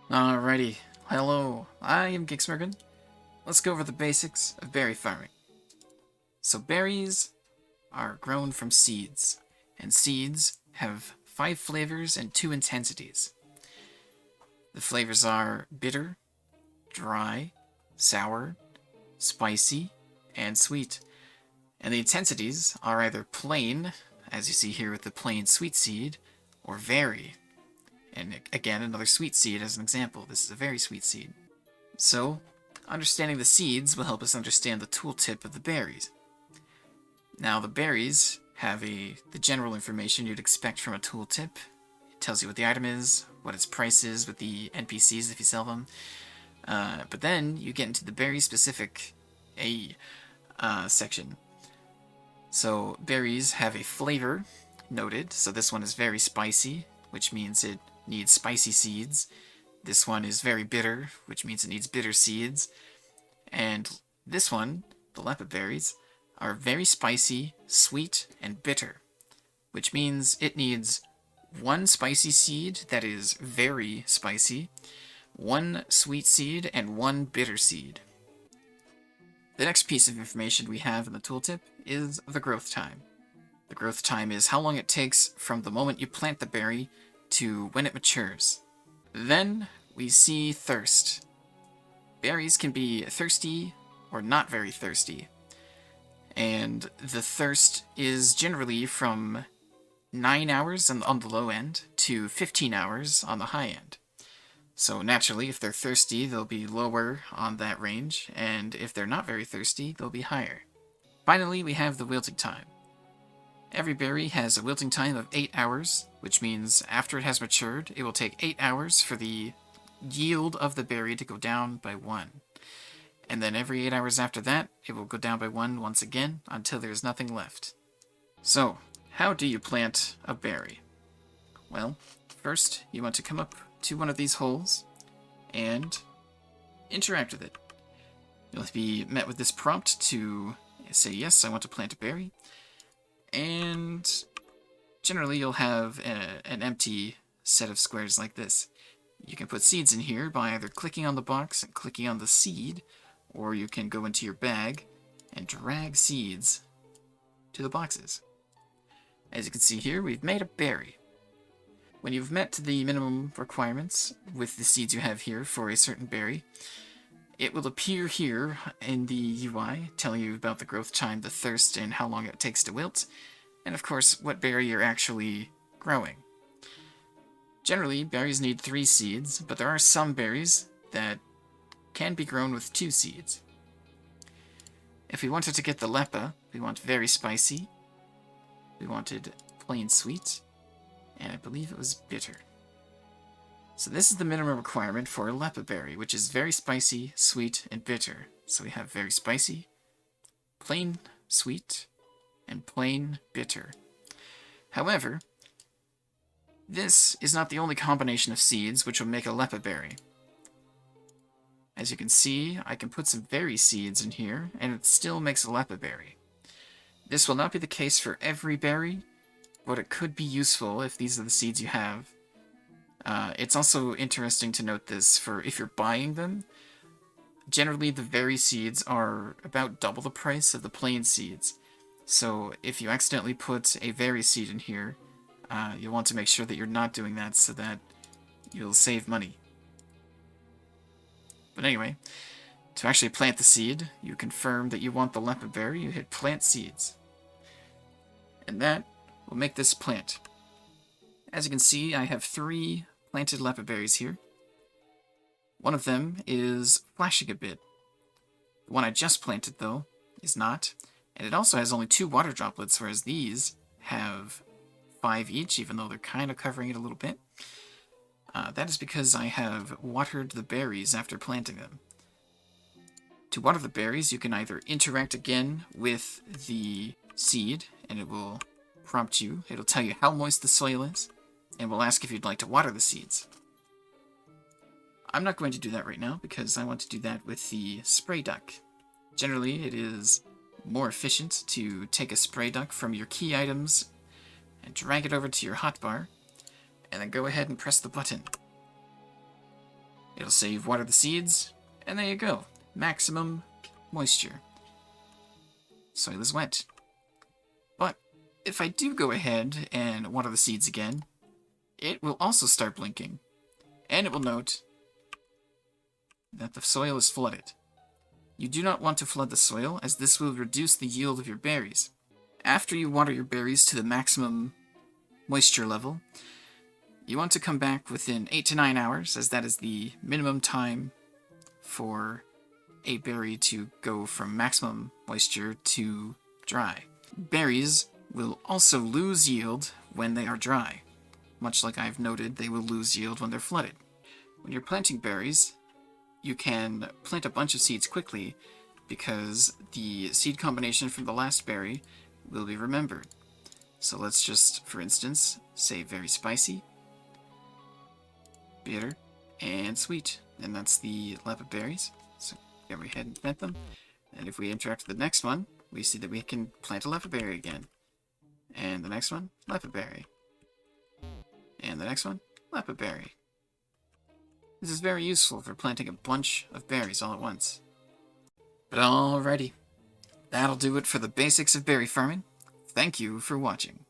Alrighty, hello, I am Geeksmergan. Let's go over the basics of berry farming. So berries are grown from seeds, and seeds have 5 flavors and 2 intensities. The flavors are bitter, dry, sour, spicy, and sweet. And the intensities are either plain, as you see here with the plain sweet seed, or very. And again, another sweet seed as an example. This is a very sweet seed. So, understanding the seeds will help us understand the tooltip of the berries. Now, the berries have the general information you'd expect from a tooltip. It tells you what the item is, what its price is with the NPCs if you sell them. But then you get into the berry-specific section. So, berries have a flavor noted. So this one is very spicy, which means it needs spicy seeds. This one is very bitter, which means it needs bitter seeds. And this one, the leopard berries, are very spicy, sweet, and bitter, which means it needs 1 spicy seed that is very spicy, 1 sweet seed, and 1 bitter seed. The next piece of information we have in the tooltip is the growth time. The growth time is how long it takes from the moment you plant the berry to when it matures. Then we see thirst. Berries can be thirsty or not very thirsty, and the thirst is generally from 9 hours on the low end to 15 hours on the high end. So naturally, if they're thirsty, they'll be lower on that range, and if they're not very thirsty, they'll be higher. Finally, we have the wilting time. Every berry has a wilting time of 8 hours, which means after it has matured, it will take 8 hours for the yield of the berry to go down by 1. And then every 8 hours after that, it will go down by 1 once again until there's nothing left. So, how do you plant a berry? Well, first you want to come up to one of these holes and interact with it. You'll be met with this prompt to say, yes, I want to plant a berry. And generally you'll have an empty set of squares like this. You can put seeds in here by either clicking on the box and clicking on the seed, or you can go into your bag and drag seeds to the boxes. As you can see here, we've made a berry. When you've met the minimum requirements with the seeds you have here for a certain berry, it will appear here in the UI, telling you about the growth time, the thirst, and how long it takes to wilt, and of course, what berry you're actually growing. Generally, berries need 3 seeds, but there are some berries that can be grown with 2 seeds. If we wanted to get the lepa, we want very spicy, we wanted plain sweet, and I believe it was bitter. So this is the minimum requirement for a lepa berry, which is very spicy, sweet, and bitter. So we have very spicy, plain sweet, and plain bitter. However, this is not the only combination of seeds which will make a lepa berry. As you can see, I can put some berry seeds in here, and it still makes a lepa berry. This will not be the case for every berry, but it could be useful if these are the seeds you have. It's also interesting to note this for if you're buying them. Generally, the berry seeds are about double the price of the plain seeds. So if you accidentally put a berry seed in here, you'll want to make sure that you're not doing that so that you'll save money. But anyway, to actually plant the seed, you confirm that you want the lepa berry, you hit plant seeds. And that will make this plant. As you can see, I have 3 planted lepa berries here. One of them is flashing a bit. The one I just planted, though, is not. And it also has only 2 water droplets, whereas these have 5 each, even though they're kind of covering it a little bit. That is because I have watered the berries after planting them. To water the berries, you can either interact again with the seed, and it will prompt you. It'll tell you how moist the soil is, and will ask if you'd like to water the seeds. I'm not going to do that right now, because I want to do that with the spray duck. Generally, it is more efficient to take a spray duck from your key items and drag it over to your hotbar, and then go ahead and press the button. It'll say you've watered the seeds, and there you go. Maximum moisture. Soil is wet. But if I do go ahead and water the seeds again, it will also start blinking. And it will note that the soil is flooded. You do not want to flood the soil, as this will reduce the yield of your berries. After you water your berries to the maximum moisture level, you want to come back within 8 to 9 hours, as that is the minimum time for a berry to go from maximum moisture to dry. Berries will also lose yield when they are dry. Much like I've noted, they will lose yield when they're flooded. When you're planting berries, you can plant a bunch of seeds quickly because the seed combination from the last berry will be remembered. So let's just, for instance, say very spicy, bitter, and sweet. And that's the lapis berries. So go ahead and plant them. And if we interact with the next one, we see that we can plant a lapis berry again. And the next one, lapis berry. And the next one, lapis berry. This is very useful for planting a bunch of berries all at once. But alrighty, that'll do it for the basics of berry farming. Thank you for watching.